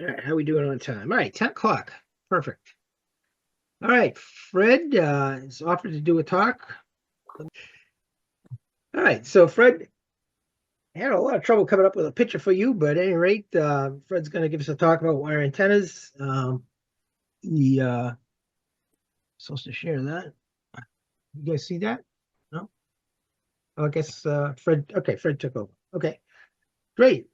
All right, how we doing on time? All right, 10 o'clock. Perfect. All right, Fred is offered to do a talk. All right, so Fred had a lot of trouble coming up with a picture for you, but at any rate, Fred's going to give us a talk about wire antennas. He supposed to share that. You guys see that? No? Oh, I guess Fred. Okay, Fred took over. Okay, great.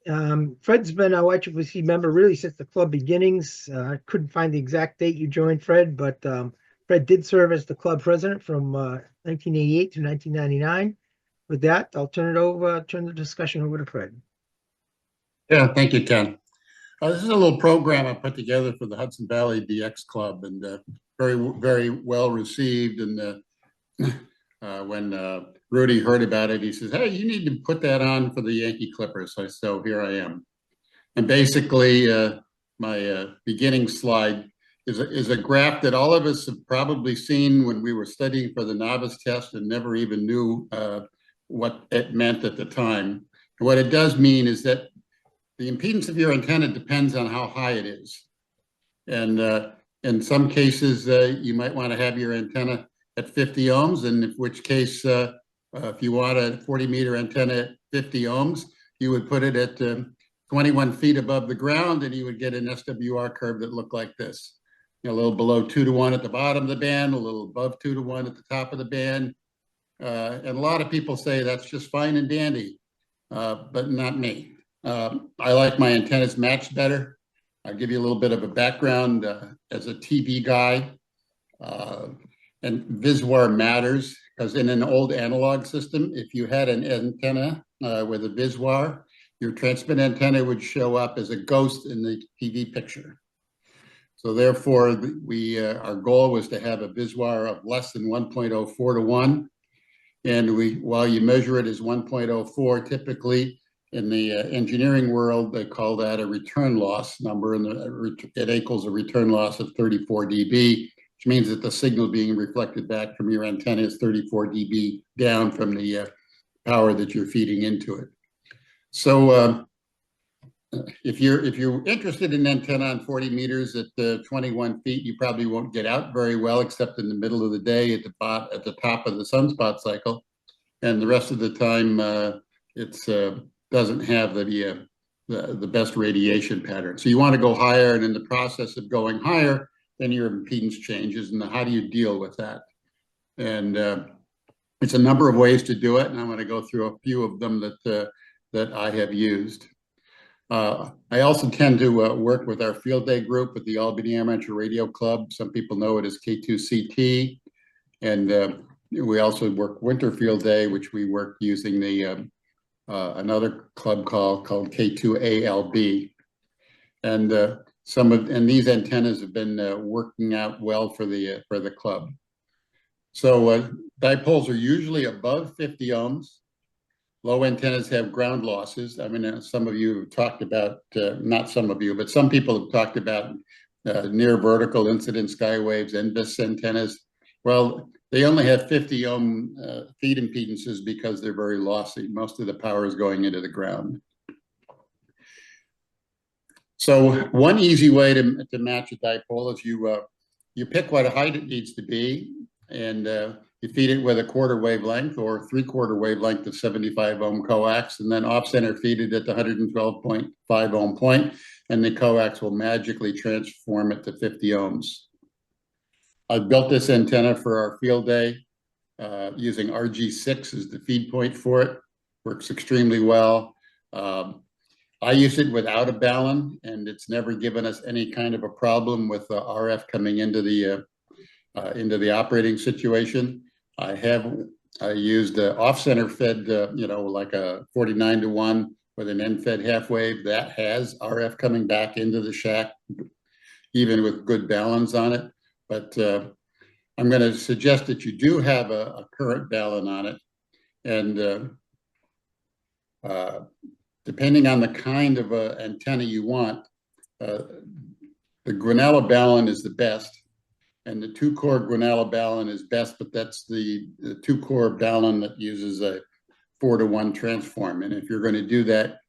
Fred's been a YCCC member really since the club beginnings. I couldn't find the exact date you joined, Fred, but Fred did serve as the club president from 1988 to 1999. With that, I'll turn the discussion over to Fred. Yeah, thank you, Ken. This is a little program I put together for the Hudson Valley DX Club, and very well received. And when Rudy heard about it, he says, "Hey, you need to put that on for the Yankee Clippers." So here I am. And basically, my beginning slide is a graph that all of us have probably seen when we were studying for the novice test and never even knew what it meant at the time. And what it does mean is that the impedance of your antenna depends on how high it is. And in some cases, you might want to have your antenna at 50 ohms, and in which case, if you want a 40-meter antenna at 50 ohms, you would put it at 21 feet above the ground, and you would get an SWR curve that looked like this. You know, a little below 2-to-1 at the bottom of the band, a little above 2-to-1 at the top of the band. And a lot of people say that's just fine and dandy, but not me. I like my antennas matched better. I'll give you a little bit of a background as a TV guy. And VISWAR matters because in an old analog system, if you had an antenna with a VISWAR, your transmit antenna would show up as a ghost in the TV picture. So therefore, our goal was to have a VISWAR of less than 1.04 to 1. And while you measure it as 1.04, typically in the engineering world, they call that a return loss number, and it equals a return loss of 34 dB, which means that the signal being reflected back from your antenna is 34 dB down from the power that you're feeding into it. So if you're interested in an antenna on 40 meters at 21 feet, you probably won't get out very well, except in the middle of the day at the top of the sunspot cycle, and the rest of the time it's doesn't have the best radiation pattern. So you want to go higher, and in the process of going higher, then your impedance changes, and how do you deal with that? And it's a number of ways to do it, and I'm going to go through a few of them that I have used. I also tend to work with our field day group with the Albany Amateur Radio Club. Some people know it as K2CT, and we also work winter field day, which we work using the another club called K2ALB, and these antennas have been working out well for the club. So dipoles are usually above 50 ohms. Low antennas have ground losses. I mean, some of you have talked about, not some of you, but some people have talked about near vertical incident skywaves, NBIS antennas. Well, they only have 50 ohm feed impedances because they're very lossy. Most of the power is going into the ground. So one easy way to match a dipole is you pick what height it needs to be, and you feed it with a quarter wavelength or 3/4 wavelength of 75 ohm coax, and then off-center feed it at the 112.5 ohm point, and the coax will magically transform it to 50 ohms. I built this antenna for our field day using RG6 as the feed point for it. Works extremely well. I use it without a balun, and it's never given us any kind of a problem with RF coming into the operating situation. I used off-center fed, like a 49 to 1 with an end-fed half wave that has RF coming back into the shack, even with good balance on it. But I'm going to suggest that you do have a current balun on it, and depending on the kind of antenna you want, the Granella balun is the best. And the 2-core Granella balun is best, but that's the 2-core balun that uses a 4-to-1 transform. And if you're going to do that,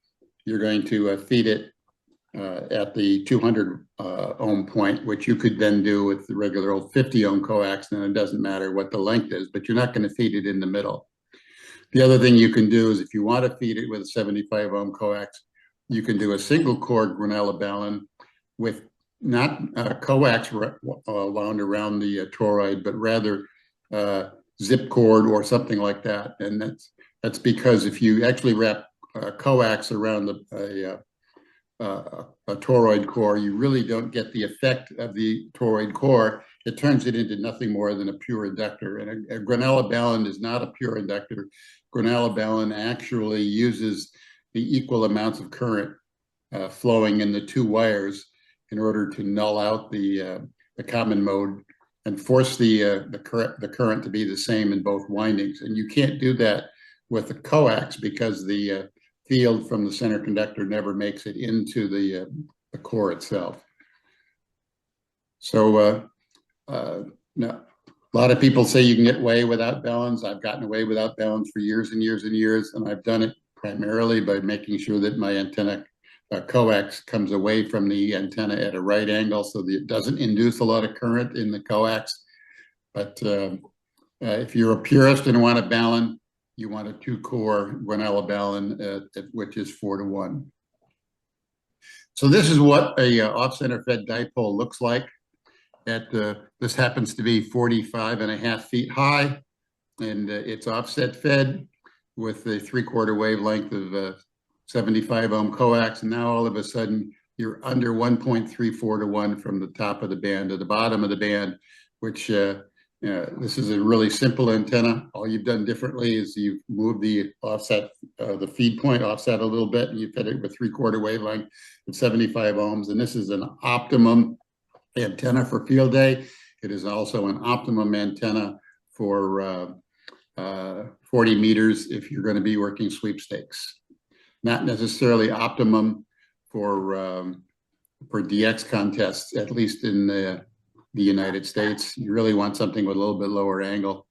you're going to feed it at the 200 ohm point, which you could then do with the regular old 50 ohm coax, and it doesn't matter what the length is, but you're not going to feed it in the middle. The other thing you can do is if you want to feed it with a 75 ohm coax, you can do a single cord Granella balun with not coax wound around the toroid, but rather zip cord or something like that. And that's because if you actually wrap coax around a toroid core, you really don't get the effect of the toroid core. It turns it into nothing more than a pure inductor. And a Granella balun is not a pure inductor. Granella balun actually uses the equal amounts of current flowing in the two wires in order to null out the common mode and force the current to be the same in both windings. And you can't do that with a coax because the field from the center conductor never makes it into the core itself. So now, a lot of people say you can get away without baluns. I've gotten away without baluns for years and years and years, and I've done it primarily by making sure that my antenna coax comes away from the antenna at a right angle so that it doesn't induce a lot of current in the coax. But if you're a purist and want a balun, you want a 2-core Granella balun, which is 4-to-1. So this is what a off-center fed dipole looks like. This happens to be 45.5 feet high, and it's offset fed with a 3/4 wavelength of 75 ohm coax. And now all of a sudden you're under 1.34 to 1 from the top of the band to the bottom of the band, which this is a really simple antenna. All you've done differently is you've moved the offset, the feed point offset a little bit, and you fed it with 3/4 wavelength at 75 ohms. And this is an optimum antenna for field day. It is also an optimum antenna for 40 meters if you're going to be working sweepstakes. Not necessarily optimum for DX contests, at least in the United States. You really want something with a little bit lower angle.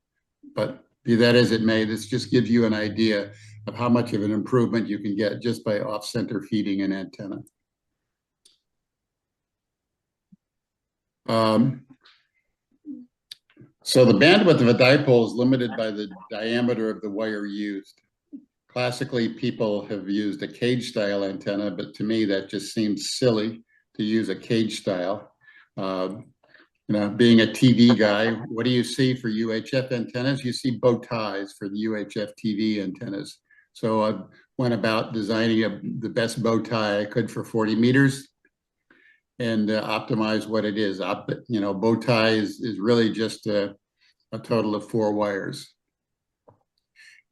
But be that as it may, this just gives you an idea of how much of an improvement you can get just by off-center feeding an antenna. So the bandwidth of a dipole is limited by the diameter of the wire used. Classically, people have used a cage style antenna, but to me that just seems silly to use a cage style. Being a TV guy, what do you see for UHF antennas? You see bow ties for the UHF TV antennas. So I went about designing the best bow tie I could for 40 meters and optimize what it is. Bow tie is really just a total of 4 wires.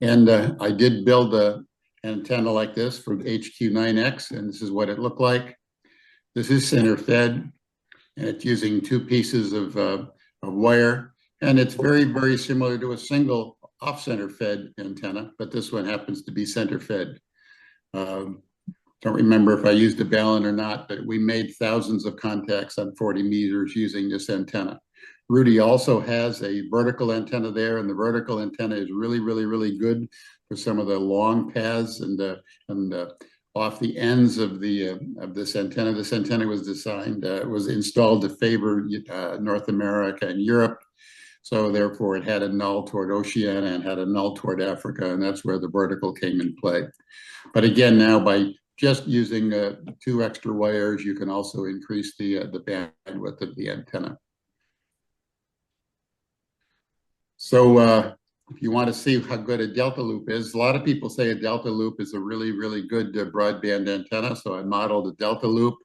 And I did build an antenna like this for HQ9X, and this is what it looked like. This is center fed, and it's using 2 pieces of wire, and it's very, very similar to a single off-center fed antenna, but this one happens to be center fed. Don't remember if I used a balun or not, but we made thousands of contacts on 40 meters using this antenna. Rudy also has a vertical antenna there, and the vertical antenna is really, really, really good for some of the long paths and off the ends of this antenna. This antenna was was installed to favor North America and Europe. So therefore it had a null toward Oceania and had a null toward Africa, and that's where the vertical came in play. But again, now by just using 2 extra wires, you can also increase the bandwidth of the antenna. So if you want to see how good a delta loop is, a lot of people say a delta loop is a really, really good broadband antenna. So I modeled a delta loop.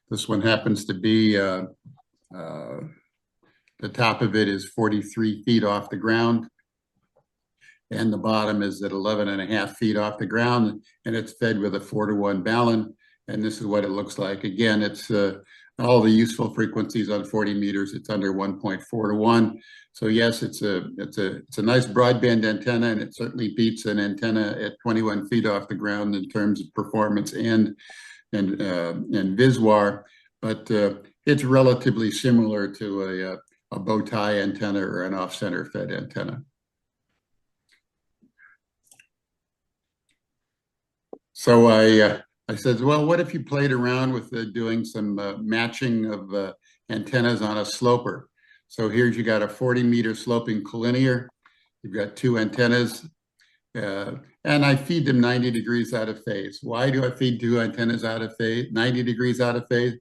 This one happens to be, the top of it is 43 feet off the ground. And the bottom is at 11.5 feet off the ground, and it's fed with a 4-to-1 balun. And this is what it looks like. Again, it's all the useful frequencies on 40 meters. It's under 1.4 to 1. So yes, it's a nice broadband antenna, and it certainly beats an antenna at 21 feet off the ground in terms of performance and VISWAR. But it's relatively similar to a bow tie antenna or an off-center fed antenna. So I I said, well, what if you played around with doing some matching of antennas on a sloper? So here's you got a 40-meter sloping collinear. You've got two antennas, and I feed them 90 degrees out of phase. Why do I feed two antennas out of phase, 90 degrees out of phase?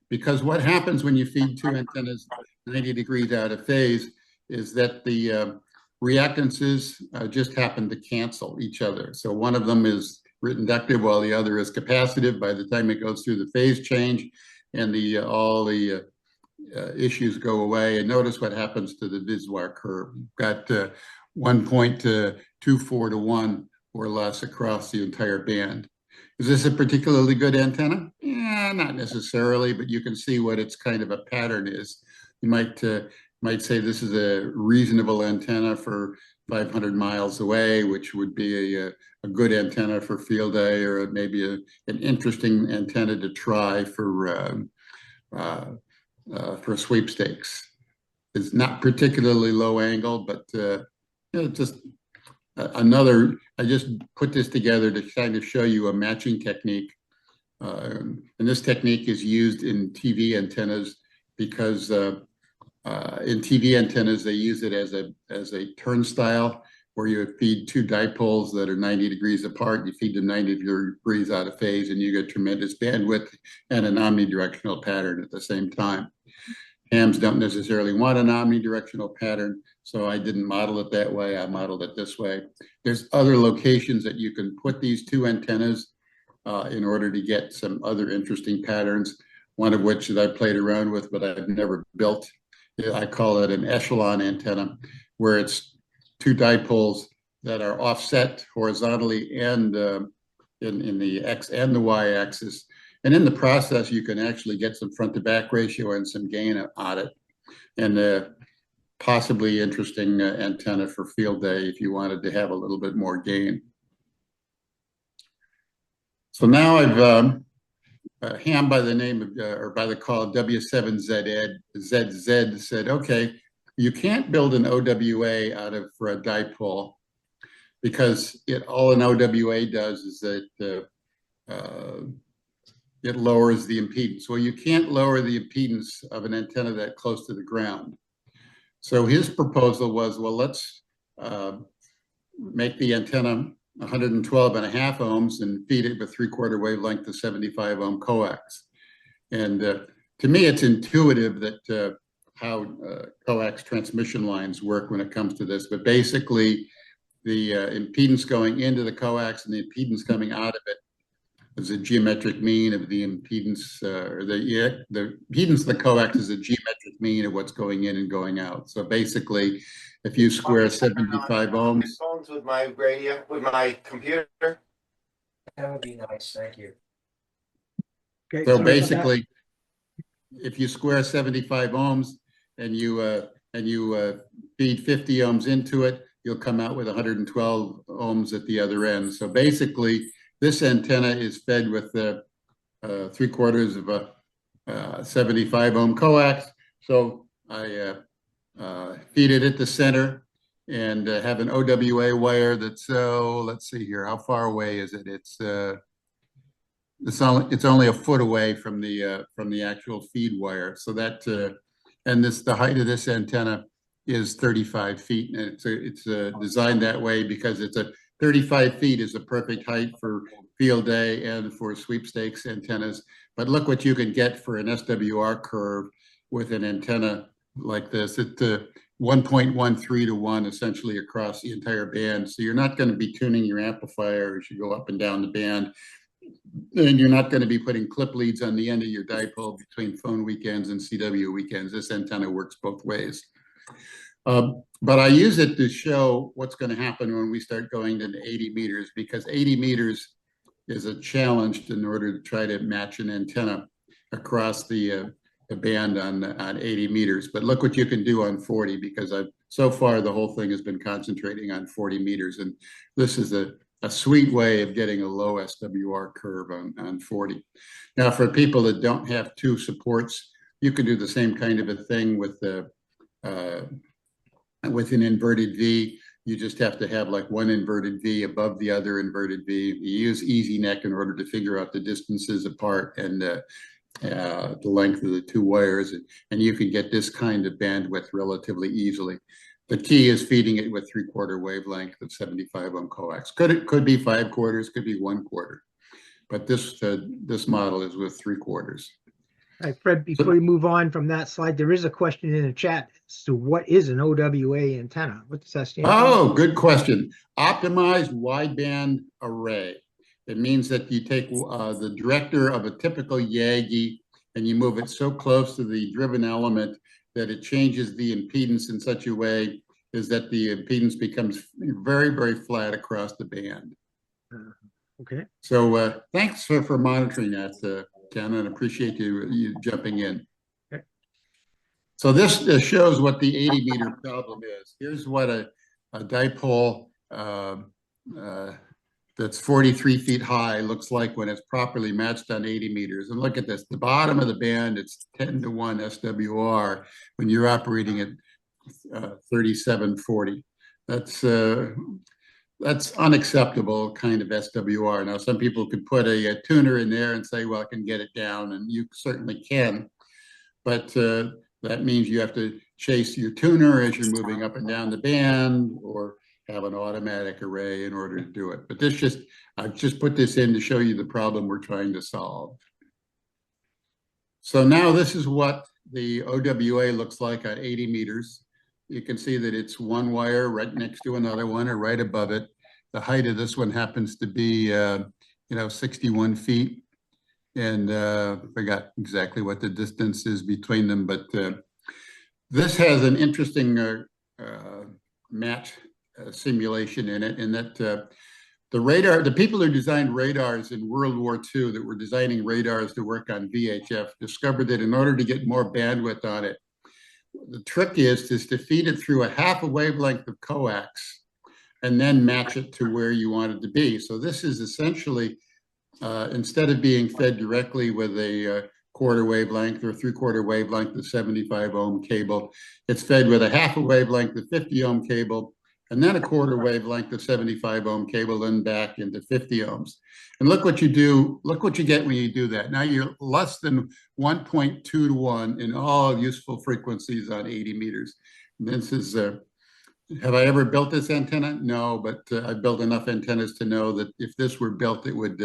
Because what happens when you feed two antennas 90 degrees out of phase is that the reactances just happen to cancel each other. So one of them is inductive while the other is capacitive. By the time it goes through the phase change and all the issues go away, and notice what happens to the Viswar curve. You've got 1.24 to 1 or less across the entire band. Is this a particularly good antenna? Yeah, not necessarily, but you can see what its kind of a pattern is. You might say this is a reasonable antenna for 500 miles away, which would be a good antenna for field day, or maybe an interesting antenna to try for sweepstakes. It's not particularly low angle, but just another. I just put this together to kind of show you a matching technique, and this technique is used in TV antennas because in TV antennas they use it as a turnstile, where you feed two dipoles that are 90 degrees apart. You feed them 90 degrees out of phase, and you get tremendous bandwidth and an omnidirectional pattern at the same time. Hams don't necessarily want an omnidirectional pattern, so I didn't model it that way. I modeled it this way. There's other locations that you can put these two antennas in order to get some other interesting patterns, one of which that I played around with, but I've never built. I call it an echelon antenna, where it's two dipoles that are offset horizontally and in the X and the Y axis. And in the process, you can actually get some front to back ratio and some gain on it. And possibly interesting antenna for field day if you wanted to have a little bit more gain. So now I've a ham by the name of, or by the call W7ZZ said, okay, you can't build an OWA out of for a dipole, because all an OWA does is that it lowers the impedance. Well, you can't lower the impedance of an antenna that close to the ground. So his proposal was, well, let's make the antenna 112.5 ohms and feed it with 3/4 wavelength to 75 ohm coax. And to me, it's intuitive that how coax transmission lines work when it comes to this. But basically, the impedance going into the coax and the impedance coming out of it is a geometric mean of the impedance, or the impedance of the coax is a geometric mean of what's going in and going out. So basically, if you square 75 ohms. Phones with my radio, with my computer. That would be nice, thank you. Okay, So sorry about that. basically, if you square 75 ohms and you feed 50 ohms into it, you'll come out with 112 ohms at the other end. So basically, this antenna is fed with 3/4 of a 75 ohm coax. So I feed it at the center and have an OWA wire that's, let's see here, how far away is it? It's only a foot away from the actual feed wire. So that and the height of this antenna is 35 feet, and it's designed that way because 35 feet is the perfect height for field day and for sweepstakes antennas. But look what you can get for an SWR curve with an antenna like this. It's 1.13 to 1 essentially across the entire band. So you're not going to be tuning your amplifier as you go up and down the band. And you're not going to be putting clip leads on the end of your dipole between phone weekends and CW weekends. This antenna works both ways. But I use it to show what's going to happen when we start going to 80 meters, because 80 meters is a challenge in order to try to match an antenna across the band on 80 meters. But look what you can do on 40, because so far the whole thing has been concentrating on 40 meters. And this is a sweet way of getting a low SWR curve on 40. Now, for people that don't have two supports, you can do the same kind of a thing with an inverted V. You just have to have like one inverted V above the other inverted V. You use EZNEC in order to figure out the distances apart and the length of the two wires, and you can get this kind of bandwidth relatively easily. The key is feeding it with 3/4 wavelength of 75 ohm coax. Could be 5/4, could be 1/4, but this model is with 3/4. All right, Fred, before you move on from that slide, there is a question in the chat as to what is an OWA antenna? What does that stand for? Oh, good question. Optimized wideband array. It means that you take the director of a typical Yagi and you move it so close to the driven element that it changes the impedance in such a way is that the impedance becomes very, very flat across the band. Okay. So thanks for monitoring that, Ken, and appreciate you jumping in. Okay. So this shows what the 80-meter problem is. Here's what a dipole that's 43 feet high looks like when it's properly matched on 80 meters. And look at this, the bottom of the band, it's 10-to-1 SWR when you're operating at 3740. That's unacceptable kind of SWR. Now, some people could put a tuner in there and say, well, I can get it down, and you certainly can. But that means you have to chase your tuner as you're moving up and down the band, or have an automatic array in order to do it. But I've just put this in to show you the problem we're trying to solve. So now this is what the OWA looks like at 80 meters. You can see that it's one wire right next to another one or right above it. The height of this one happens to be, 61 feet. And I forgot exactly what the distance is between them, but this has an interesting match simulation in it, in that the people who designed radars in World War II that were designing radars to work on VHF discovered that in order to get more bandwidth on it, the trick is to feed it through a half a wavelength of coax and then match it to where you want it to be. So this is essentially, instead of being fed directly with a quarter wavelength or 3/4 wavelength of 75 ohm cable, it's fed with a half a wavelength of 50 ohm cable, and then a quarter wavelength of 75 ohm cable, then back into 50 ohms. And look what you get when you do that. Now you're less than 1.2 to 1 in all useful frequencies on 80 meters. And this is, have I ever built this antenna? No, but I've built enough antennas to know that if this were built, it would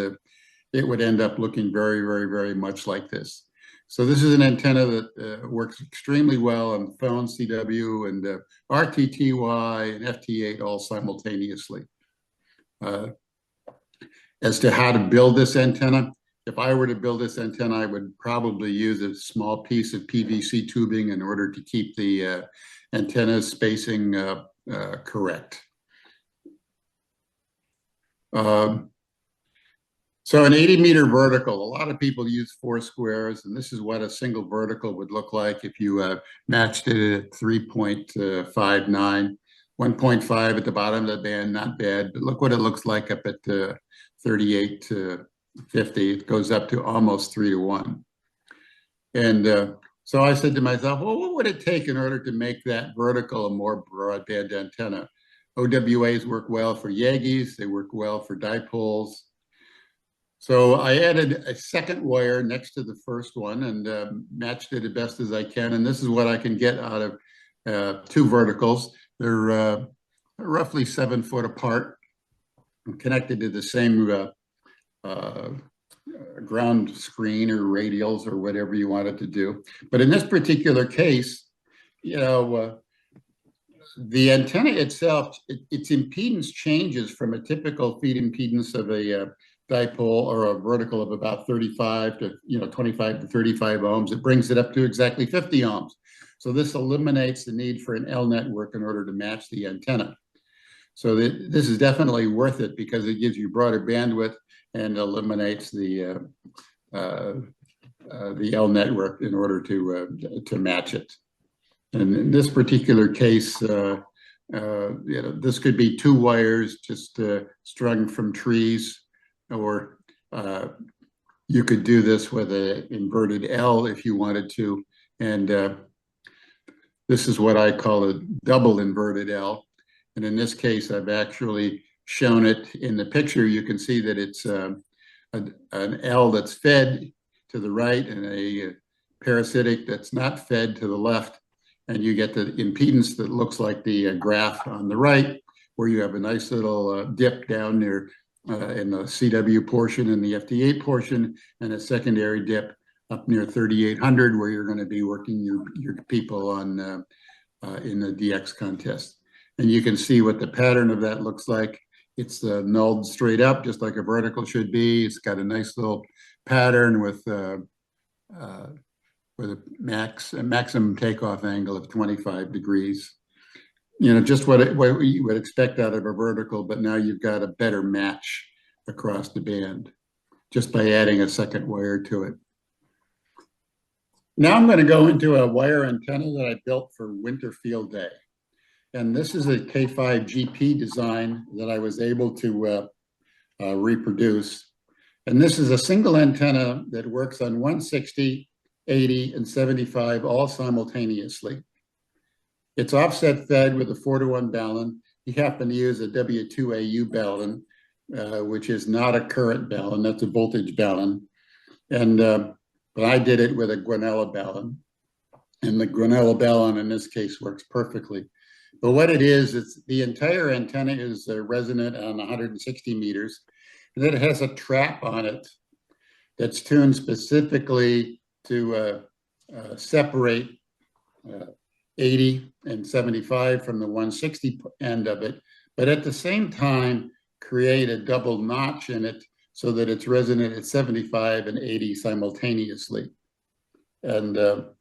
end up looking very, very, very much like this. So this is an antenna that works extremely well on phone CW and RTTY and FT8 all simultaneously. As to how to build this antenna, if I were to build this antenna, I would probably use a small piece of PVC tubing in order to keep the antenna spacing correct. So an 80-meter vertical, a lot of people use 4 squares, and this is what a single vertical would look like if you matched it at 3.59, 1.5 at the bottom of the band, not bad, but look what it looks like up at 38 to 50. It goes up to almost 3-to-1. And so I said to myself, well, what would it take in order to make that vertical a more broadband antenna? OWAs work well for Yagis, they work well for dipoles. So I added a second wire next to the first one and matched it as best as I can. And this is what I can get out of 2 verticals. They're roughly 7 foot apart and connected to the same ground screen or radials or whatever you want it to do. But in this particular case, the antenna itself, its impedance changes from a typical feed impedance of a dipole or a vertical of about 35 to 25 to 35 ohms. It brings it up to exactly 50 ohms. So this eliminates the need for an L network in order to match the antenna. So this is definitely worth it because it gives you broader bandwidth and eliminates the L network in order to match it. And in this particular case, this could be 2 wires just strung from trees, or you could do this with an inverted L if you wanted to. And this is what I call a double inverted L. And in this case, I've actually shown it in the picture. You can see that it's an L that's fed to the right and a parasitic that's not fed to the left. And you get the impedance that looks like the graph on the right, where you have a nice little dip down near in the CW portion and the FT8 portion, and a secondary dip up near 3,800, where you're going to be working your people on in the DX contest. And you can see what the pattern of that looks like. It's nulled straight up, just like a vertical should be. It's got a nice little pattern with a maximum takeoff angle of 25 degrees. You know, just what you would expect out of a vertical, but now you've got a better match across the band just by adding a second wire to it. Now I'm going to go into a wire antenna that I built for winter field day. And this is a K5GP design that I was able to reproduce. And this is a single antenna that works on 160, 80, and 75 all simultaneously. It's offset fed with a 4-to-1 balun. You happen to use a W2AU balun, which is not a current balun, that's a voltage balun. And but I did it with a Granella balun. And the Granella balun in this case works perfectly. But what it is, it's the entire antenna is resonant on 160 meters. And then it has a trap on it that's tuned specifically to separate 80 and 75 from the 160 end of it, but at the same time create a double notch in it so that it's resonant at 75 and 80 simultaneously. And the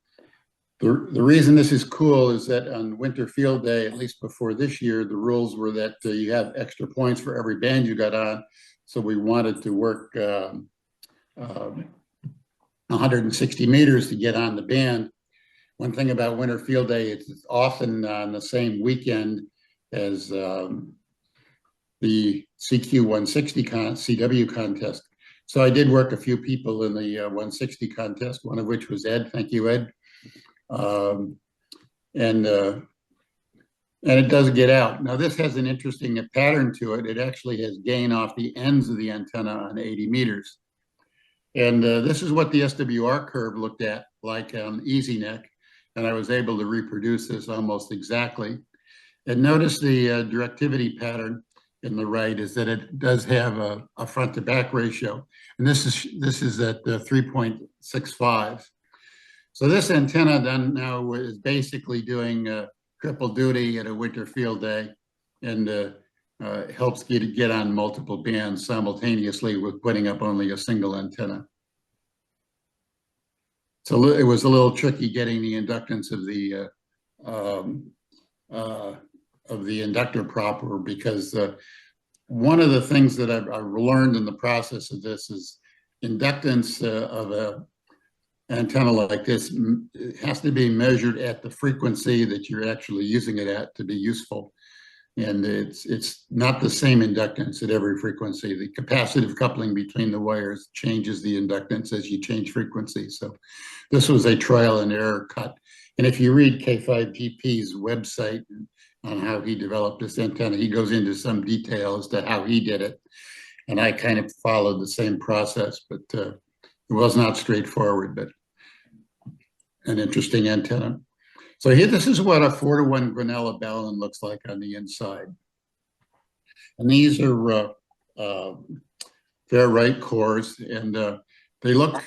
reason this is cool is that on winter field day, at least before this year, the rules were that you have extra points for every band you got on. So we wanted to work 160 meters to get on the band. One thing about winter field day, it's often on the same weekend as the CQ 160 CW contest. So I did work a few people in the 160 contest, one of which was Ed. Thank you, Ed. And it does get out. Now this has an interesting pattern to it. It actually has gain off the ends of the antenna on 80 meters. And this is what the SWR curve looked at like on EZNEC. And I was able to reproduce this almost exactly. And notice the directivity pattern in the right is that it does have a front to back ratio. And this is at 3.65. So this antenna then now is basically doing triple duty at a winter field day and helps get on multiple bands simultaneously with putting up only a single antenna. So it was a little tricky getting the inductance of the inductor proper, because one of the things that I've learned in the process of this is inductance of a antenna like this has to be measured at the frequency that you're actually using it at to be useful. And it's not the same inductance at every frequency. The capacitive coupling between the wires changes the inductance as you change frequency. So this was a trial and error cut. And if you read K5GP's website on how he developed this antenna, he goes into some detail as to how he did it. And I kind of followed the same process, but it was not straightforward, but an interesting antenna. So here, this is what a 4-to-1 Granella balun looks like on the inside. And these are ferrite cores, and they look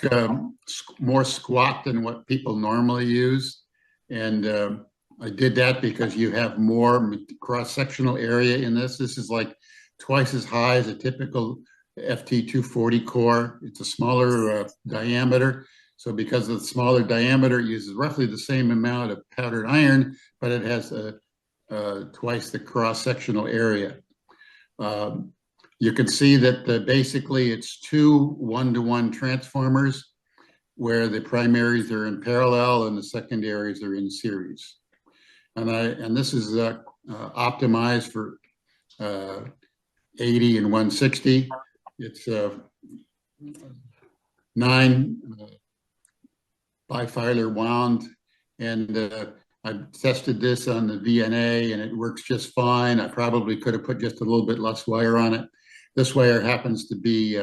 more squat than what people normally use. And I did that because you have more cross-sectional area in this. This is like twice as high as a typical FT240 core. It's a smaller diameter. So because of the smaller diameter, it uses roughly the same amount of powdered iron, but it has twice the cross-sectional area. You can see that basically it's two 1-to-1 transformers where the primaries are in parallel and the secondaries are in series. And this is optimized for 80 and 160. It's 9 bifilar wound, and I've tested this on the VNA and it works just fine. I probably could have put just a little bit less wire on it. This wire happens to be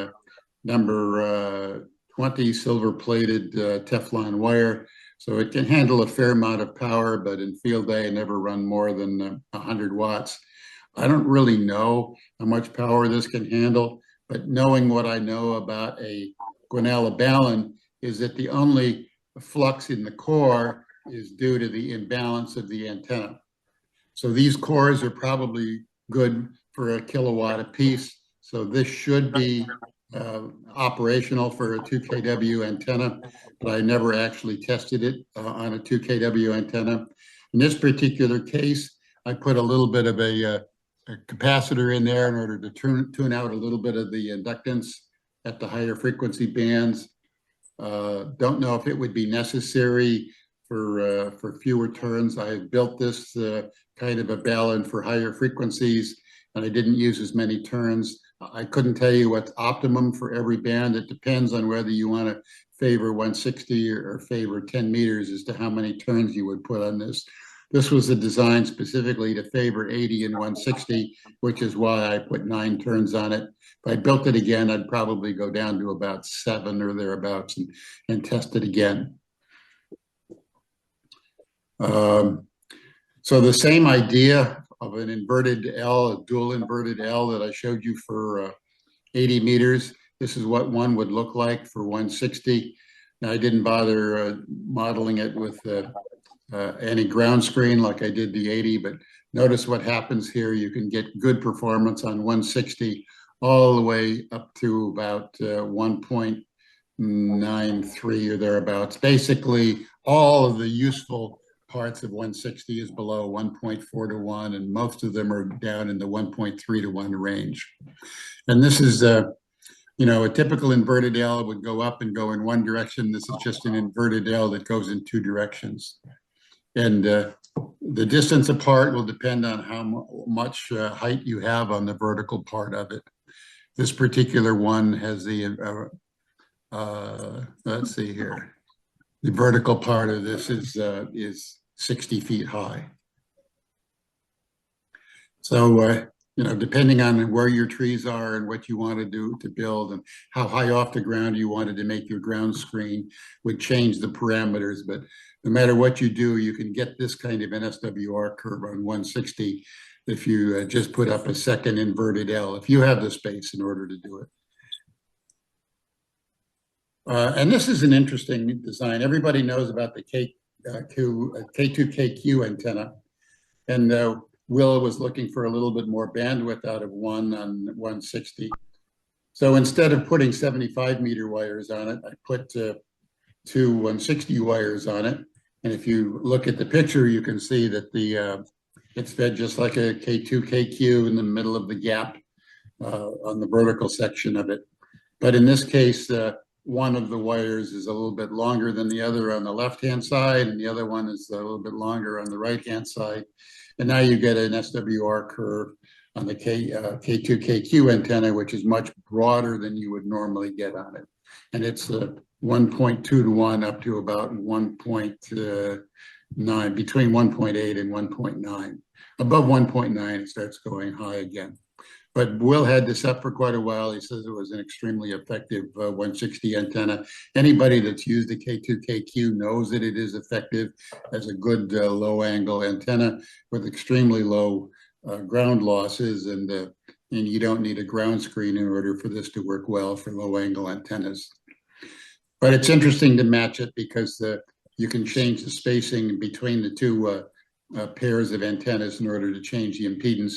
number 20 silver plated Teflon wire. So it can handle a fair amount of power, but in field day, I never run more than 100 watts. I don't really know how much power this can handle, but knowing what I know about a guanella balun is that the only flux in the core is due to the imbalance of the antenna. So these cores are probably good for a kilowatt apiece. So this should be operational for a 2 kW antenna, but I never actually tested it on a 2 kW antenna. In this particular case, I put a little bit of a capacitor in there in order to tune out a little bit of the inductance at the higher frequency bands. Don't know if it would be necessary for fewer turns. I built this kind of a balun for higher frequencies, and I didn't use as many turns. I couldn't tell you what's optimum for every band. It depends on whether you want to favor 160 or favor 10 meters as to how many turns you would put on this. This was a design specifically to favor 80 and 160, which is why I put 9 turns on it. If I built it again, I'd probably go down to about 7 or thereabouts and test it again. So the same idea of an inverted L, a dual inverted L that I showed you for 80 meters. This is what one would look like for 160. Now I didn't bother modeling it with any ground screen like I did the 80, but notice what happens here. You can get good performance on 160 all the way up to about 1.93 or thereabouts. Basically, all of the useful parts of 160 is below 1.4 to 1, and most of them are down in the 1.3 to 1 range. And this is, you know, a typical inverted L would go up and go in one direction. This is just an inverted L that goes in 2 directions. And the distance apart will depend on how much height you have on the vertical part of it. This particular one has the, let's see here. The vertical part of this is 60 feet high. So, you know, depending on where your trees are and what you want to do to build and how high off the ground you wanted to make your ground screen would change the parameters. But no matter what you do, you can get this kind of an SWR curve on 160 if you just put up a second inverted L, if you have the space in order to do it. And this is an interesting design. Everybody knows about the K2KQ antenna. And Will was looking for a little bit more bandwidth out of one on 160. So instead of putting 75 meter wires on it, I put 2 160 wires on it. And if you look at the picture, you can see that it's fed just like a K2KQ in the middle of the gap on the vertical section of it. But in this case, one of the wires is a little bit longer than the other on the left-hand side, and the other one is a little bit longer on the right-hand side. And now you get an SWR curve on the K2KQ antenna, which is much broader than you would normally get on it. And it's 1.2 to 1 up to about 1.9, between 1.8 and 1.9. Above 1.9, it starts going high again. But Will had this up for quite a while. He says it was an extremely effective 160 antenna. Anybody that's used the K2KQ knows that it is effective as a good low angle antenna with extremely low ground losses, and you don't need a ground screen in order for this to work well for low angle antennas. But it's interesting to match it because you can change the spacing between the two pairs of antennas in order to change the impedance,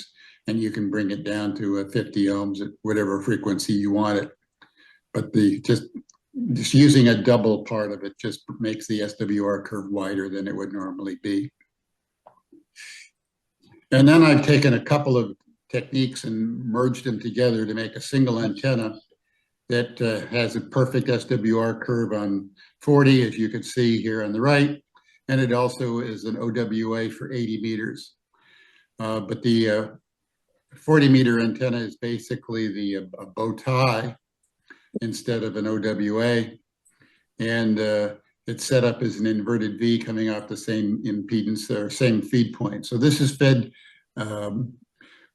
and you can bring it down to 50 ohms at whatever frequency you want it. But just using a double part of it just makes the SWR curve wider than it would normally be. And then I've taken a couple of techniques and merged them together to make a single antenna that has a perfect SWR curve on 40, as you can see here on the right. And it also is an OWA for 80 meters. But the 40 meter antenna is basically a bow tie instead of an OWA. And it's set up as an inverted V coming off the same impedance or same feed point. So this is fed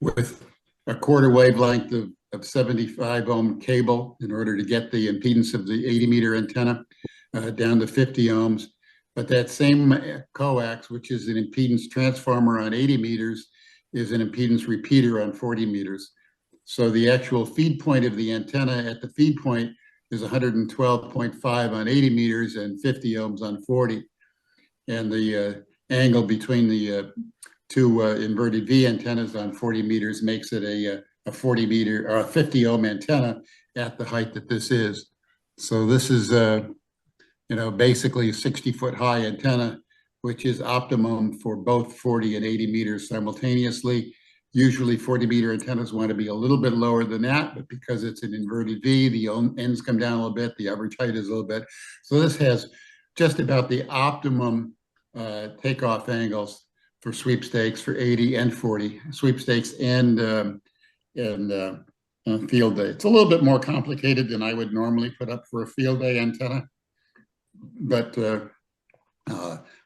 with a quarter wavelength of 75 ohm cable in order to get the impedance of the 80 meter antenna down to 50 ohms. But that same coax, which is an impedance transformer on 80 meters, is an impedance repeater on 40 meters. So the actual feed point of the antenna at the feed point is 112.5 on 80 meters and 50 ohms on 40. And the angle between the two inverted V antennas on 40 meters makes it a 40 meter or a 50 ohm antenna at the height that this is. So this is, basically a 60-foot high antenna, which is optimum for both 40 and 80 meters simultaneously. Usually 40-meter antennas want to be a little bit lower than that, but because it's an inverted V, the ends come down a little bit, the average height is a little bit. So this has just about the optimum takeoff angles for sweepstakes for 80 and 40, sweepstakes and field day. It's a little bit more complicated than I would normally put up for a field day antenna, but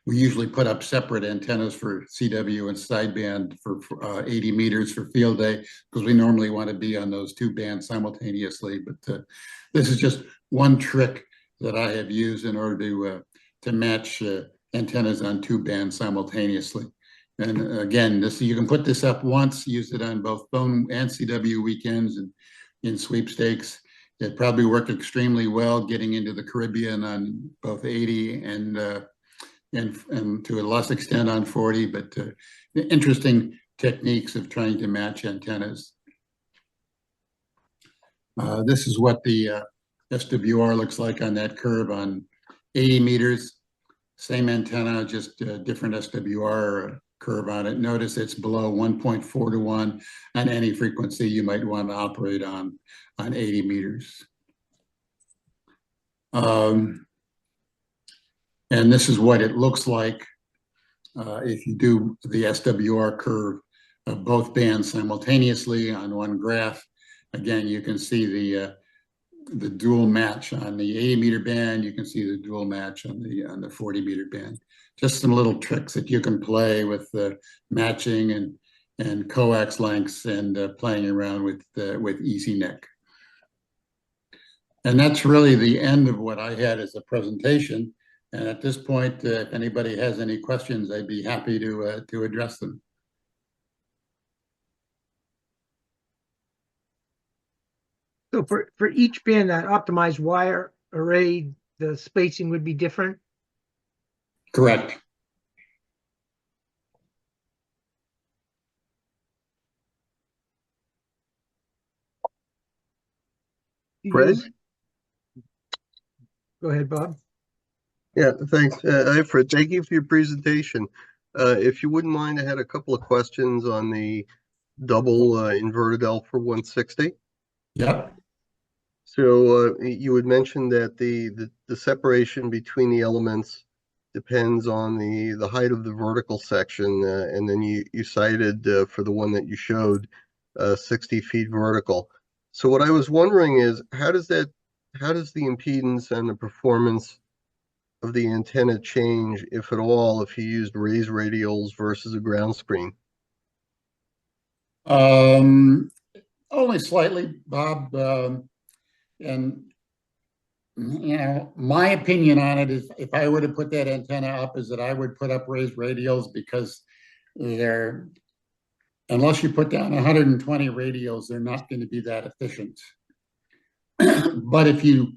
we usually put up separate antennas for CW and sideband for 80 meters for field day, because we normally want to be on those two bands simultaneously. But this is just one trick that I have used in order to match antennas on two bands simultaneously. And again, you can put this up once, use it on both phone and CW weekends and in sweepstakes. It probably worked extremely well getting into the Caribbean on both 80 and to a less extent on 40, but interesting techniques of trying to match antennas. This is what the SWR looks like on that curve on 80 meters. Same antenna, just a different SWR curve on it. Notice it's below 1.4 to 1 on any frequency you might want to operate on 80 meters. And this is what it looks like if you do the SWR curve of both bands simultaneously on one graph. Again, you can see the dual match on the 80 meter band. You can see the dual match on the 40 meter band. Just some little tricks that you can play with matching and coax lengths and playing around with EZNEC. And that's really the end of what I had as a presentation. And at this point, if anybody has any questions, I'd be happy to address them. So for each band, that optimized wire array, the spacing would be different? Correct. Fred? Go ahead, Bob. Yeah, thanks. Hi, Fred. Thank you for your presentation. If you wouldn't mind, I had a couple of questions on the double inverted L for 160. Yep. So you had mentioned that the separation between the elements depends on the height of the vertical section, and then you cited for the one that you showed 60 feet vertical. So what I was wondering is how does the impedance and the performance of the antenna change, if at all, if you used raised radials versus a ground screen? Only slightly, Bob. And my opinion on it is, if I were to put that antenna up, is that I would put up raised radials, because unless you put down 120 radials, they're not going to be that efficient. But if you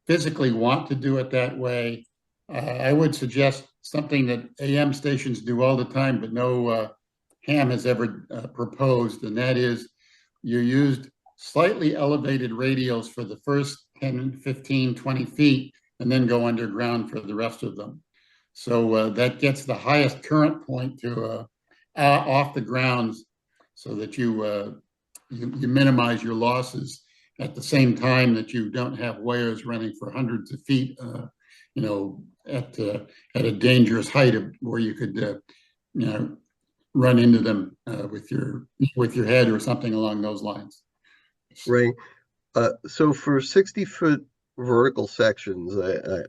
physically want to do it that way, I would suggest something that AM stations do all the time, but no ham has ever proposed, and that is you used slightly elevated radials for the first 10, 15, 20 feet, and then go underground for the rest of them. So that gets the highest current point to off the grounds, so that you minimize your losses at the same time that you don't have wires running for hundreds of feet, at a dangerous height where you could, run into them with your head or something along those lines. Right. So for 60-foot vertical sections,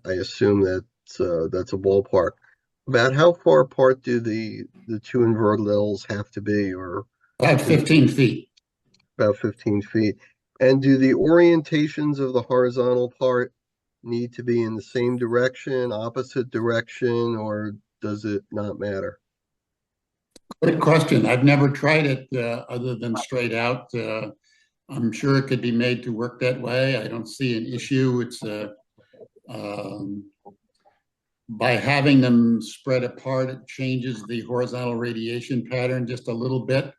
I assume that that's a ballpark. About how far apart do the two inverted L's have to be, or About 15 feet. about 15 feet? And do the orientations of the horizontal part need to be in the same direction, opposite direction, or does it not matter? Good question. I've never tried it other than straight out. I'm sure it could be made to work that way. I don't see an issue. It's by having them spread apart, it changes the horizontal radiation pattern just a little bit.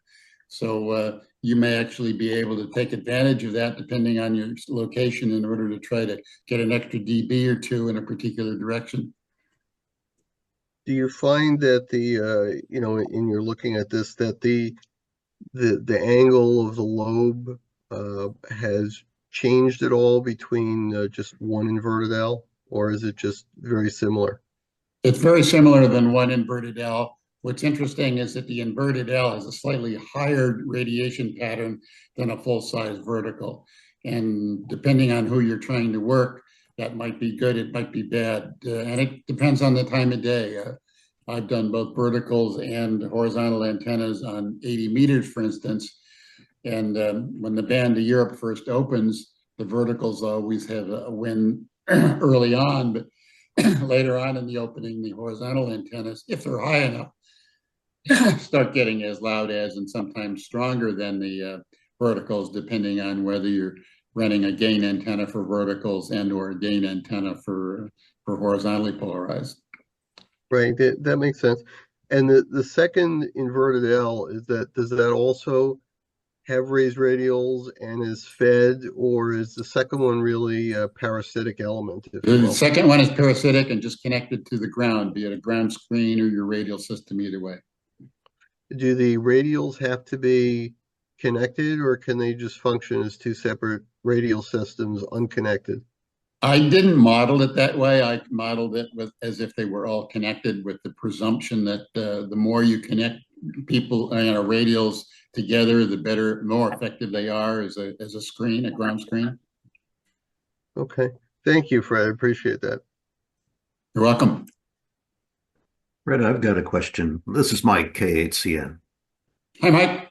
So you may actually be able to take advantage of that depending on your location in order to try to get an extra dB or two in a particular direction. Do you find that in your looking at this, that the angle of the lobe has changed at all between just one inverted L, or is it just very similar? It's very similar than one inverted L. What's interesting is that the inverted L has a slightly higher radiation pattern than a full-size vertical. And depending on who you're trying to work, that might be good, it might be bad. And it depends on the time of day. I've done both verticals and horizontal antennas on 80 meters, for instance. And when the band to Europe first opens, the verticals always have a win early on, but later on in the opening, the horizontal antennas, if they're high enough, start getting as loud as and sometimes stronger than the verticals, depending on whether you're running a gain antenna for verticals and or a gain antenna for horizontally polarized. Right, that makes sense. And the second inverted L, does that also have raised radials and is fed, or is the second one really a parasitic element, if you The will? second one is parasitic and just connected to the ground, be it a ground screen or your radial system, either way. Do the radials have to be connected, or can they just function as two separate radial systems unconnected? I didn't model it that way. I modeled it as if they were all connected, with the presumption that the more you connect people, radials together, the better, more effective they are as a screen, a ground screen. Okay, thank you, Fred. I appreciate that. You're welcome. Fred, I've got a question. This is Mike, K8CN. Hi, Mike.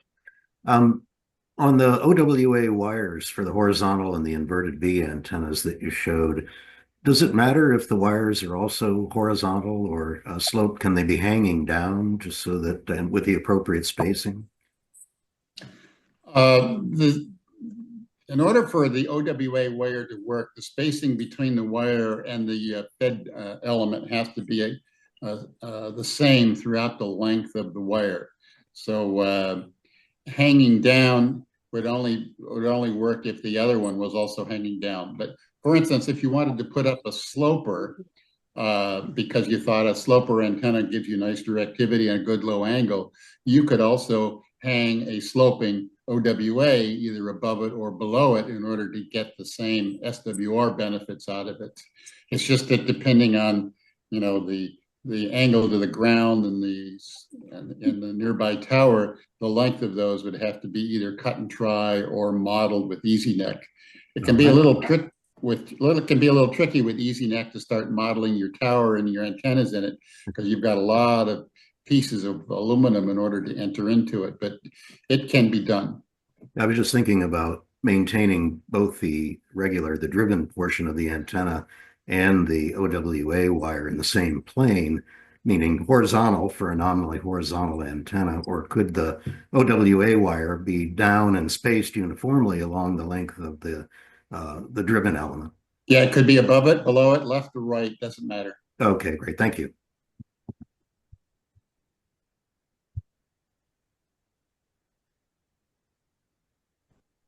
On the OWA wires for the horizontal and the inverted V antennas that you showed, does it matter if the wires are also horizontal or sloped? Can they be hanging down just so that, and with the appropriate spacing? In order for the OWA wire to work, the spacing between the wire and the fed element has to be the same throughout the length of the wire. So hanging down would only work if the other one was also hanging down. But for instance, if you wanted to put up a sloper, because you thought a sloper antenna gives you nice directivity and a good low angle, you could also hang a sloping OWA either above it or below it in order to get the same SWR benefits out of it. It's just that depending on, the angle to the ground and the nearby tower, the length of those would have to be either cut and try or modeled with EZNEC. It can be a little tricky with EZNEC to start modeling your tower and your antennas in it, because you've got a lot of pieces of aluminum in order to enter into it, but it can be done. I was just thinking about maintaining both the driven portion of the antenna and the OWA wire in the same plane, meaning horizontal for a nominally horizontal antenna, or could the OWA wire be down and spaced uniformly along the length of the driven element? Yeah, it could be above it, below it, left or right, doesn't matter. Okay, great. Thank you.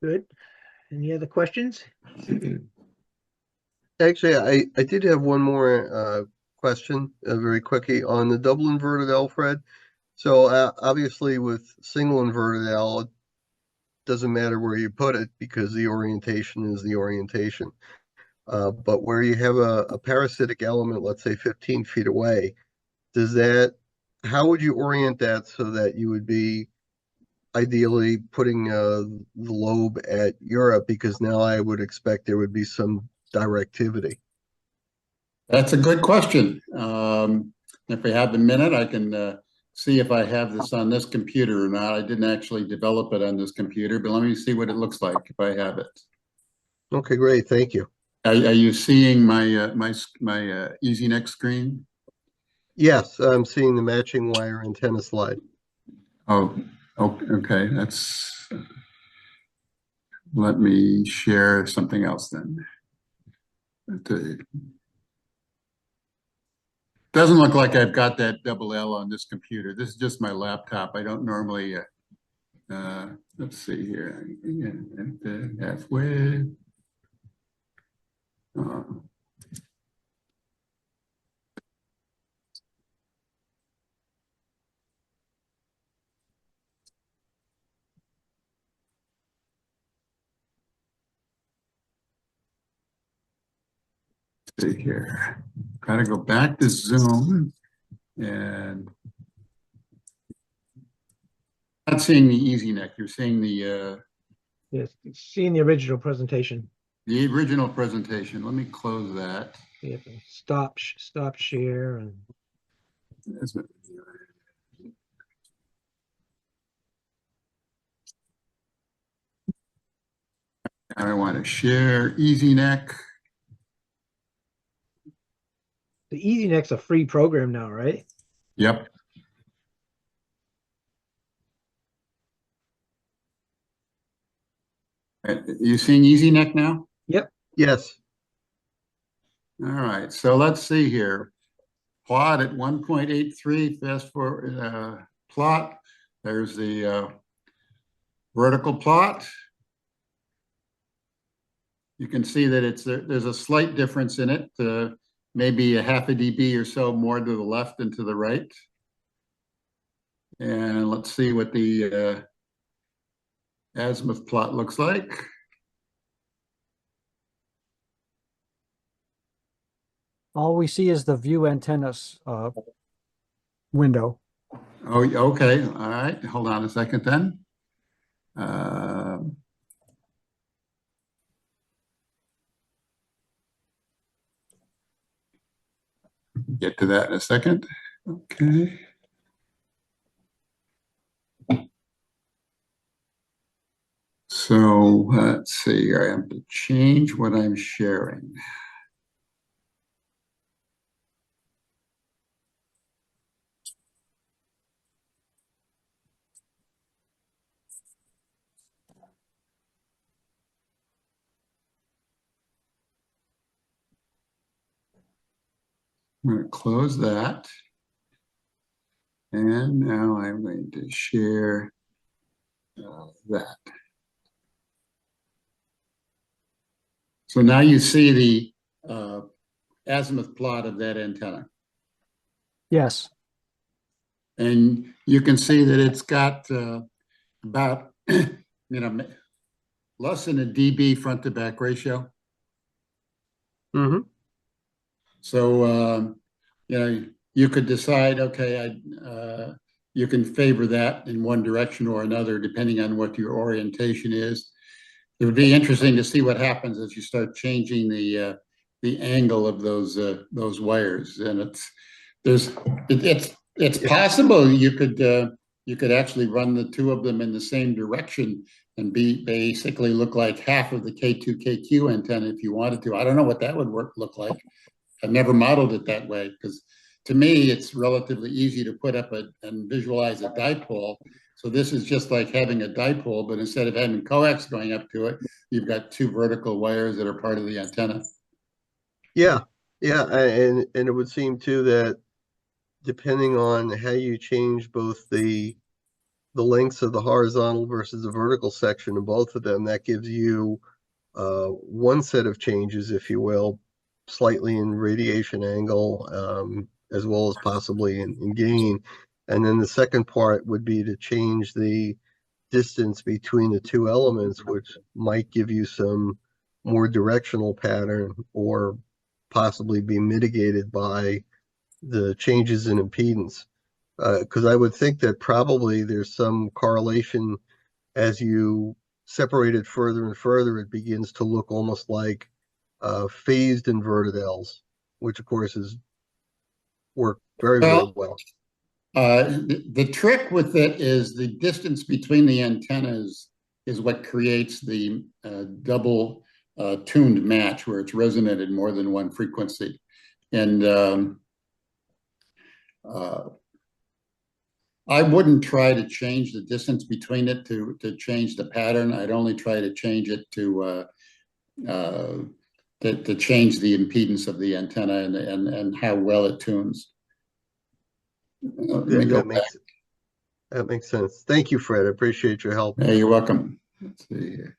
Good. Any other questions? Actually, I did have one more question very quickly on the double inverted L, Fred. So obviously with single inverted L, it doesn't matter where you put it because the orientation is the orientation. But where you have a parasitic element, let's say 15 feet away, how would you orient that so that you would be ideally putting the lobe at Europe? Because now I would expect there would be some directivity. That's a good question. If we have a minute, I can see if I have this on this computer or not. I didn't actually develop it on this computer, but let me see what it looks like if I have it. Okay, great. Thank you. Are you seeing my EZNEC screen? Yes, I'm seeing the matching wire antenna slide. Oh, okay. Let me share something else then. It doesn't look like I've got that double L on this computer. This is just my laptop. I don't normally, let's see here. Halfway. See here. Gotta go back to Zoom and not seeing the EZNEC. You're seeing Yes, seeing the original presentation. the original presentation. Let me close that. You have to stop share and I want to share EZNEC. the EZNEC's a free program now, right? Yep. You seeing EZNEC now? Yep. Yes. All right. So let's see here. Plot at 1.83. Fast forward plot. There's the vertical plot. You can see that there's a slight difference in it, maybe a half a dB or so more to the left than to the right. And let's see what the azimuth plot looks like. All we see is the view antennas window. Oh, okay. All right. Hold on a second then. Get to that in a second. Okay. So let's see. I have to change what I'm sharing. I'm going to close that. And now I'm going to share that. So now you see the azimuth plot of that antenna. Yes. And you can see that it's got about, less than a dB front to back ratio. Mm-hmm. So, you could decide, okay, you can favor that in one direction or another, depending on what your orientation is. It would be interesting to see what happens as you start changing the angle of those wires. And it's possible you could actually run the two of them in the same direction and basically look like half of the K2KQ antenna if you wanted to. I don't know what that would look like. I've never modeled it that way because to me, it's relatively easy to put up and visualize a dipole. So this is just like having a dipole, but instead of having coax going up to it, you've got two vertical wires that are part of the antenna. Yeah, and it would seem too that depending on how you change both the lengths of the horizontal versus the vertical section of both of them, that gives you one set of changes, if you will, slightly in radiation angle, as well as possibly in gain. And then the second part would be to change the distance between the two elements, which might give you some more directional pattern or possibly be mitigated by the changes in impedance. Because I would think that probably there's some correlation as you separate it further and further, it begins to look almost like phased inverted Ls, which of course has worked very, very well. The trick with it is the distance between the antennas is what creates the double tuned match, where it's resonated more than one frequency. And I wouldn't try to change the distance between it to change the pattern. I'd only try to change it to change the impedance of the antenna and how well it tunes. That makes sense. Thank you, Fred. I appreciate your help. Yeah, you're welcome. Let's see here.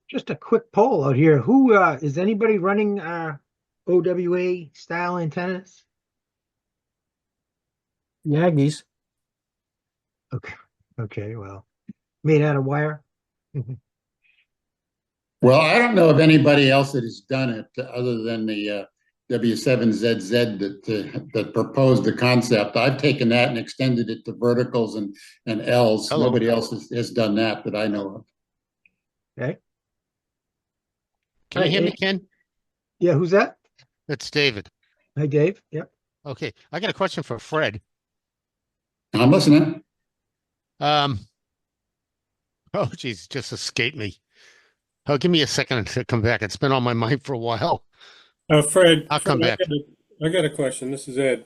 Just a quick poll out here. Who is anybody running OWA style antennas? Yankees. Okay, well, made out of wire. Well, I don't know of anybody else that has done it other than the W7ZZ that proposed the concept. I've taken that and extended it to verticals and Ls. Hello. Nobody else has done that I know of. Okay. Can you hear me, Ken? Yeah, who's that? It's David. Hi, Dave. Yep. Okay, I got a question for Fred. I'm listening. Oh, geez, just escaped me. Oh, give me a second to come back. It's been on my mind for a while. Fred, I'll come back. I got a question. This is Ed.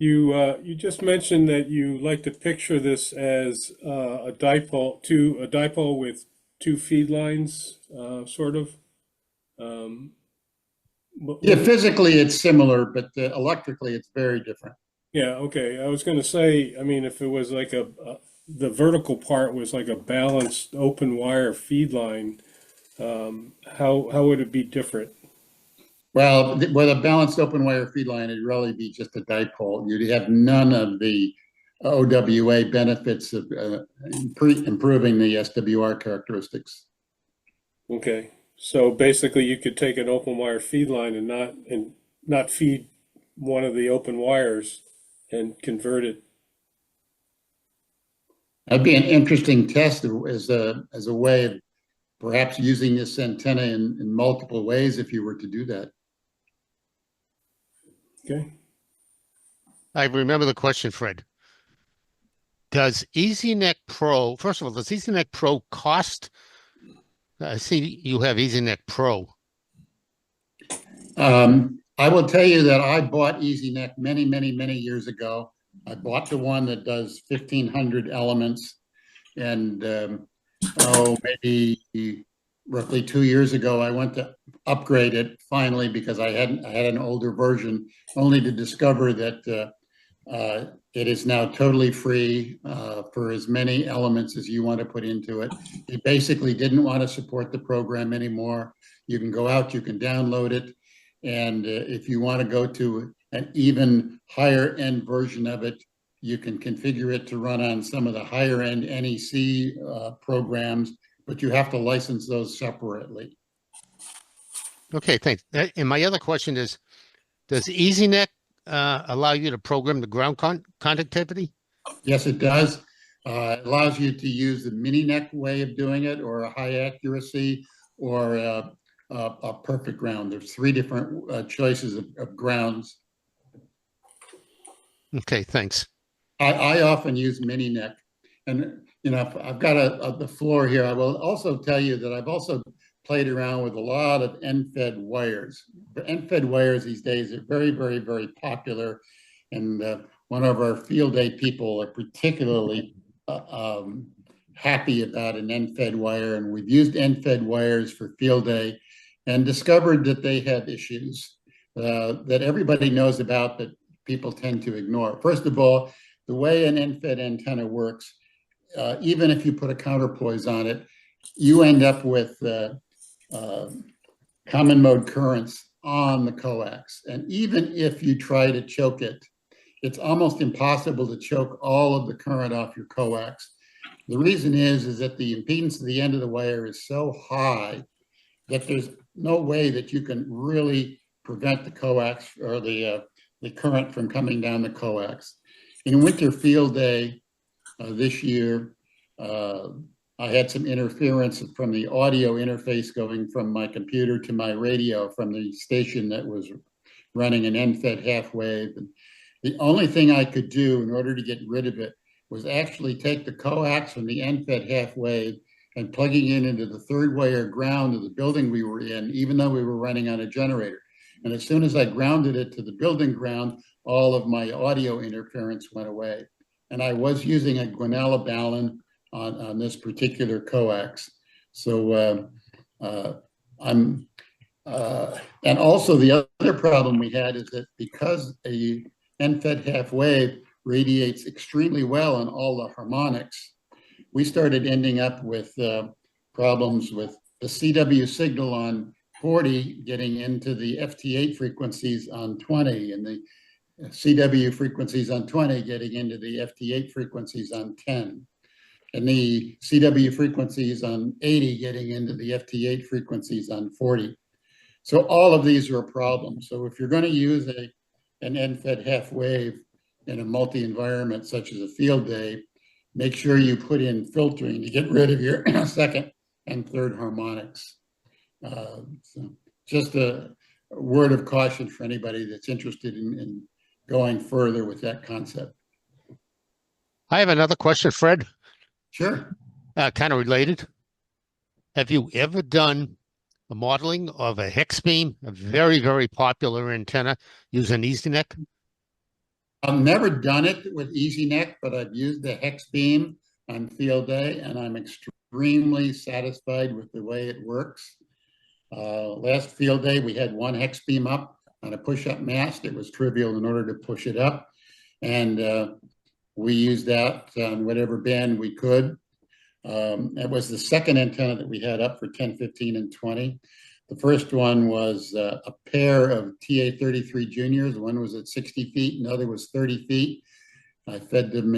You just mentioned that you like to picture this as a dipole with two feed lines, sort of. Yeah, physically it's similar, but electrically it's very different. Yeah, okay. I was going to say, I mean, if it was like the vertical part was like a balanced open wire feed line, how would it be different? Well, with a balanced open wire feed line, it'd really be just a dipole. You'd have none of the OWA benefits of improving the SWR characteristics. Okay, so basically you could take an open wire feed line and not feed one of the open wires and convert it. That'd be an interesting test as a way of perhaps using this antenna in multiple ways if you were to do that. Okay. I remember the question, Fred. Does EZNEC Pro, first of all, does EZNEC Pro cost? I see you have EZNEC Pro. I will tell you that I bought EZNEC many, many, many years ago. I bought the one that does 1,500 elements, and maybe roughly 2 years ago, I went to upgrade it finally because I had an older version, only to discover that it is now totally free for as many elements as you want to put into it. It basically didn't want to support the program anymore. You can go out, you can download it, and if you want to go to an even higher end version of it, you can configure it to run on some of the higher end NEC programs, but you have to license those separately. Okay, thanks. And my other question is, does EZNEC allow you to program the ground conductivity? Yes, it does. It allows you to use the mini neck way of doing it, or a high accuracy, or a perfect ground. There's 3 different choices of grounds. Okay, thanks. I often use mini neck, and I've got the floor here. I will also tell you that I've also played around with a lot of end-fed wires. The end-fed wires these days are very, very, very popular, and one of our field day people are particularly happy about an end-fed wire, and we've used end-fed wires for field day and discovered that they have issues that everybody knows about that people tend to ignore. First of all, the way an end-fed antenna works, even if you put a counterpoise on it, you end up with common mode currents on the coax. And even if you try to choke it, it's almost impossible to choke all of the current off your coax. The reason is that the impedance at the end of the wire is so high that there's no way that you can really prevent the coax or the current from coming down the coax. In winter field day this year, I had some interference from the audio interface going from my computer to my radio from the station that was running an end-fed half wave. And the only thing I could do in order to get rid of it was actually take the coax from the end-fed half wave and plugging it into the third wire ground of the building we were in, even though we were running on a generator. And as soon as I grounded it to the building ground, all of my audio interference went away. And I was using a guanella balun on this particular coax. So and also the other problem we had is that because a end-fed half wave radiates extremely well on all the harmonics, we started ending up with problems with the CW signal on 40 getting into the FT8 frequencies on 20 and the CW frequencies on 20 getting into the FT8 frequencies on 10 and the CW frequencies on 80 getting into the FT8 frequencies on 40. So all of these are a problem. So if you're going to use an end-fed half wave in a multi-environment such as a field day, make sure you put in filtering to get rid of your second and third harmonics. So just a word of caution for anybody that's interested in going further with that concept. I have another question, Fred, Sure. kind of related. Have you ever done a modeling of a hex beam, a very, very popular antenna using EZNEC? I've never done it with EZNEC, but I've used the hex beam on field day, and I'm extremely satisfied with the way it works. Last field day, we had one hex beam up on a push-up mast. It was trivial in order to push it up, and we used that on whatever band we could. It was the second antenna that we had up for 10, 15, and 20. The first one was a pair of TA33 juniors. One was at 60 feet, another was 30 feet. I fed them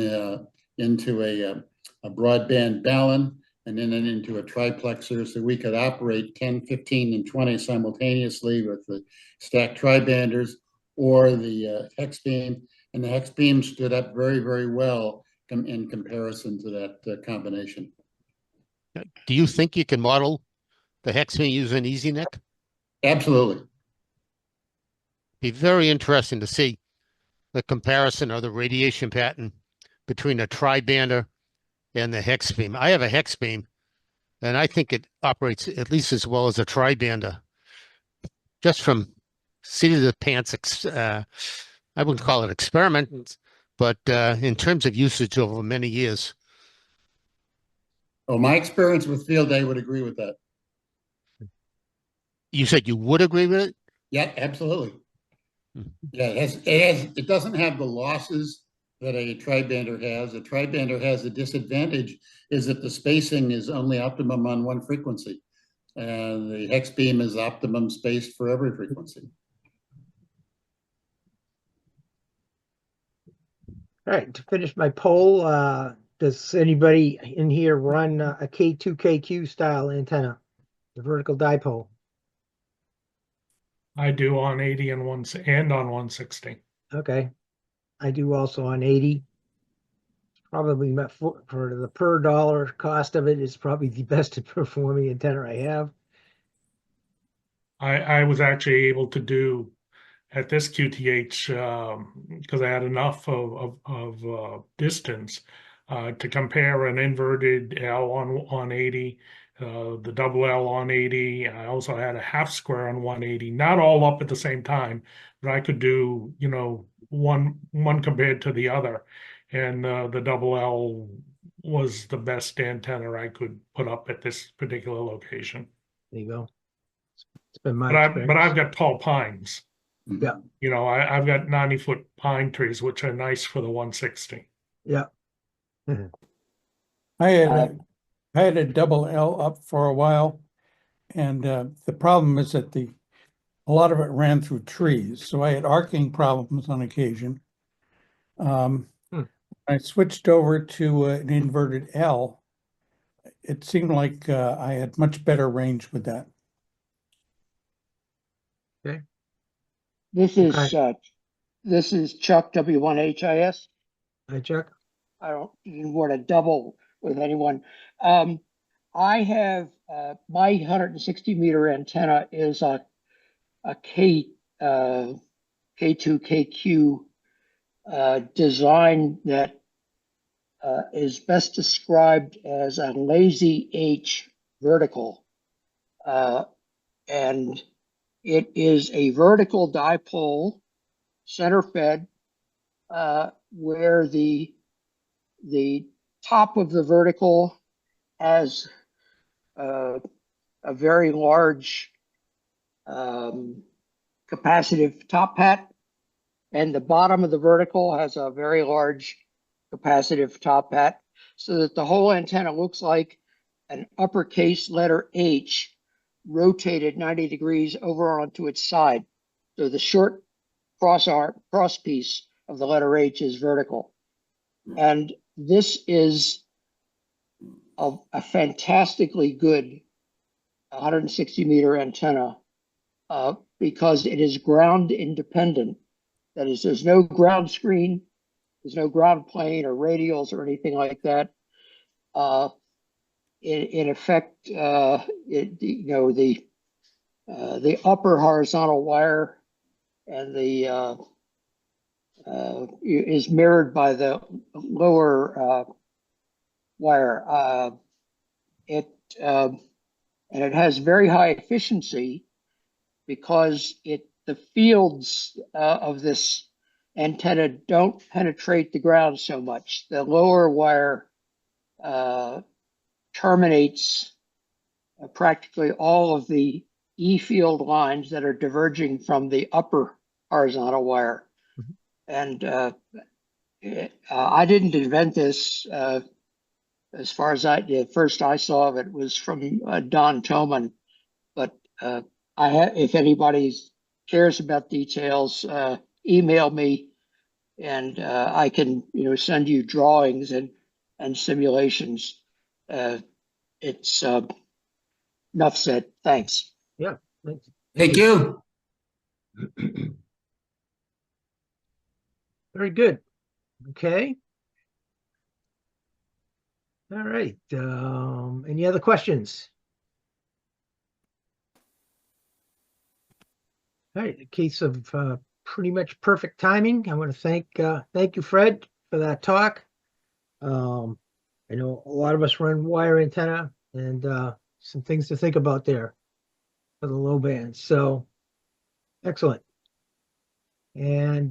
into a broadband balun and then into a triplexer so we could operate 10, 15, and 20 simultaneously with the stacked tribanders or the hex beam. And the hex beam stood up very, very well in comparison to that combination. Do you think you can model the hex beam using EZNEC? Absolutely. Be very interesting to see the comparison of the radiation pattern between a tribander and the hex beam. I have a hex beam, and I think it operates at least as well as a tribander. Just from seat of the pants, I wouldn't call it experiments, but in terms of usage over many years. Oh, my experience with field day would agree with that. You said you would agree with it? Yeah, absolutely. Yeah, it doesn't have the losses that a tribander has. A tribander has a disadvantage is that the spacing is only optimum on one frequency. And the hex beam is optimum spaced for every frequency. All right, to finish my poll, does anybody in here run a K2KQ style antenna, the vertical dipole? I do on 80 and on 160. Okay, I do also on 80. Probably for the per dollar cost of it, it's probably the best performing antenna I have. I was actually able to do at this QTH because I had enough of distance to compare an inverted L on 80, the double L on 80. I also had a half square on 180, not all up at the same time, but I could do, one compared to the other. And the double L was the best antenna I could put up at this particular location. There you go. It's been my But I've experience. got tall pines. Yeah. I've got 90-foot pine trees, which are nice for the 160. Yeah. I had a double L up for a while, and the problem is that a lot of it ran through trees, so I had arcing problems on occasion. I switched over to an inverted L. It seemed like I had much better range with that. Okay. This is Chuck W1HIS. Hi, Chuck. I didn't want to double with anyone. I have my 160 meter antenna is a K K2KQ design that is best described as a lazy H vertical. And it is a vertical dipole, center fed, where the top of the vertical has a very large capacitive top hat, and the bottom of the vertical has a very large capacitive top hat, so that the whole antenna looks like an uppercase letter H rotated 90 degrees over onto its side. So the short cross piece of the letter H is vertical. And this is a fantastically good 160 meter antenna because it is ground independent. That is, there's no ground screen, there's no ground plane or radials or anything like that. In effect, the upper horizontal wire and the is mirrored by the lower wire. And it has very high efficiency because the fields of this antenna don't penetrate the ground so much. The lower wire terminates practically all of the E field lines that are diverging from the upper horizontal wire. And I didn't invent this. As far as the first I saw of it was from Don Toman. But if anybody cares about details, email me, and I can send you drawings and simulations. It's enough said. Thanks. Yeah. Thank you. Very good. Okay. All right. Any other questions? All right. In the case of pretty much perfect timing, I want to thank you, Fred, for that talk. I know a lot of us run wire antenna, and some things to think about there for the low band. So excellent. And